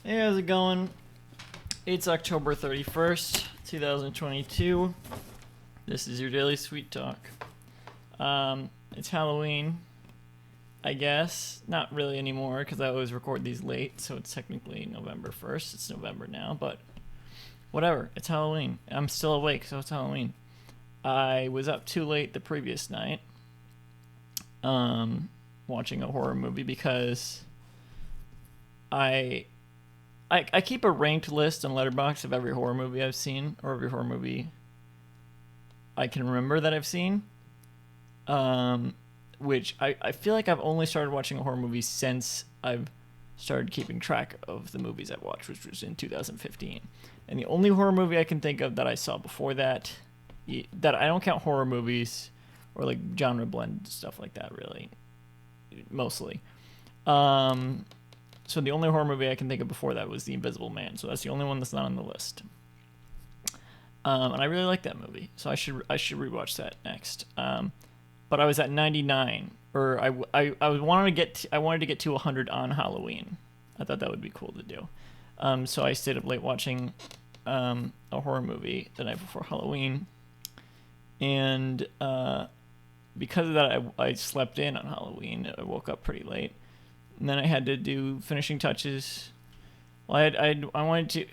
Hey, how's it going? It's October 31st, 2022. This is your daily sweet talk. It's Halloween, I guess. Not really anymore because I always record these late, so it's technically November 1st. It's November now, but whatever. It's Halloween. I'm still awake, so it's Halloween. I was up too late the previous night watching a horror movie because I keep a ranked list on Letterboxd of every horror movie I've seen, or every horror movie I can remember that I've seen. Which I feel like I've only started watching a horror movie since I've started keeping track of the movies I've watched, which was in 2015. And the only horror movie I can think of that I saw before that I don't count horror movies or like genre blend stuff like that, really, mostly. So the only horror movie I can think of before that was The Invisible Man. So that's the only one that's not on the list. And I really like that movie, so I should rewatch that next. But I was at 99, or I wanted to get to 100 on Halloween. I thought that would be cool to do. So I stayed up late watching a horror movie the night before Halloween, and because of that, I slept in on Halloween. I woke up pretty late. And then I had to do finishing touches. Well, I wanted to.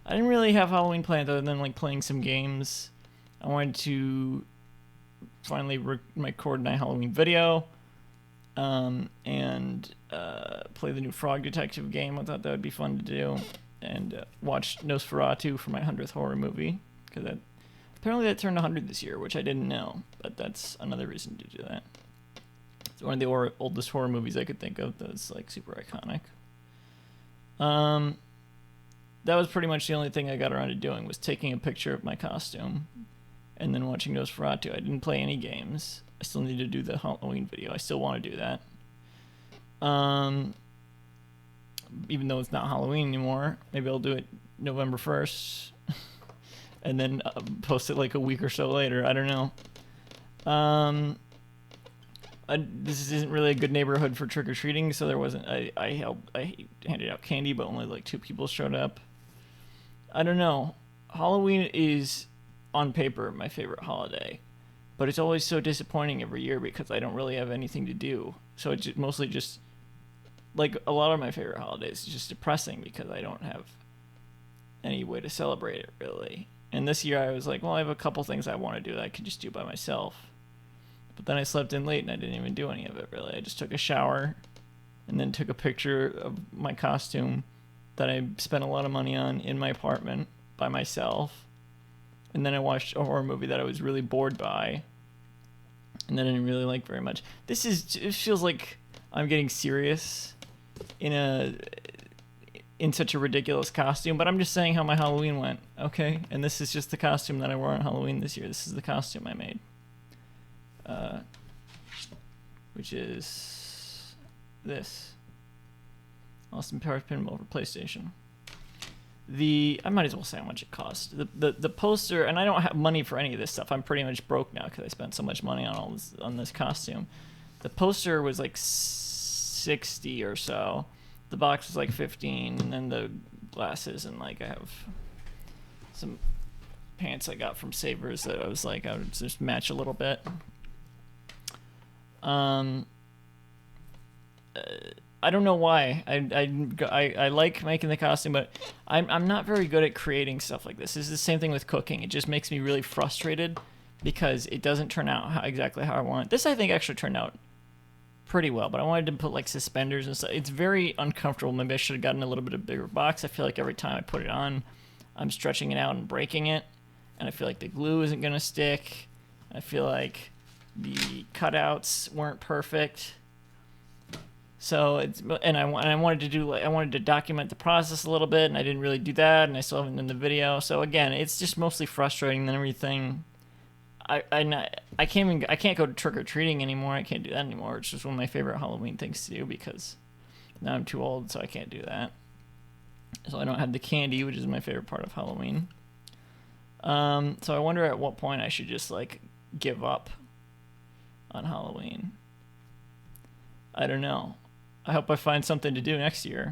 I didn't really have Halloween plans other than like playing some games. I wanted to finally record my Halloween video, and play the new Frog Detective game. I thought that would be fun to do, and watch Nosferatu for my 100th horror movie because apparently that turned 100 this year, which I didn't know. But that's another reason to do that. One of the oldest horror movies I could think of that's like super iconic. That was pretty much the only thing I got around to doing, was taking a picture of my costume and then watching Nosferatu. I didn't play any games. I still need to do the Halloween video. I still want to do that. Even though it's not Halloween anymore, maybe I'll do it November 1st and then post it like a week or so later. I don't know. This isn't really a good neighborhood for trick-or-treating, so there wasn't. I handed out candy, but only like 2 people showed up. I don't know. Halloween is, on paper, my favorite holiday, but it's always so disappointing every year because I don't really have anything to do. So it's mostly just, like a lot of my favorite holidays, it's just depressing because I don't have any way to celebrate it, really. And this year I was like, well, I have a couple things I want to do that I could just do by myself. But then I slept in late and I didn't even do any of it, really. I just took a shower and then took a picture of my costume that I spent a lot of money on in my apartment by myself. And then I watched a horror movie that I was really bored by and that I didn't really like very much. It feels like I'm getting serious in such a ridiculous costume, but I'm just saying how my Halloween went, okay? And this is just the costume that I wore on Halloween this year. This is the costume I made. Which is this Austin Powers pinball for PlayStation. I might as well say how much it cost. The poster, and I don't have money for any of this stuff. I'm pretty much broke now because I spent so much money on this costume. The poster was like 60 or so. The box was like 15, and then the glasses, and like I have some pants I got from Savers that I was like I would just match a little bit. I don't know why. I like making the costume, but I'm not very good at creating stuff like this. This is the same thing with cooking. It just makes me really frustrated because it doesn't turn out exactly how I want. This I think actually turned out pretty well, but I wanted to put like suspenders and stuff. It's very uncomfortable. Maybe I should have gotten a little bit of a bigger box. I feel like every time I put it on, I'm stretching it out and breaking it, and I feel like the glue isn't gonna stick. I feel like the cutouts weren't perfect, so I wanted to document the process a little bit, and I didn't really do that, and I still haven't done the video. So again, it's just mostly frustrating than everything. I can't go trick or treating anymore. I can't do that anymore. It's just one of my favorite Halloween things to do because now I'm too old, so I can't do that. So I don't have the candy, which is my favorite part of Halloween. So I wonder at what point I should just like give up on Halloween. I don't know. I hope I find something to do next year.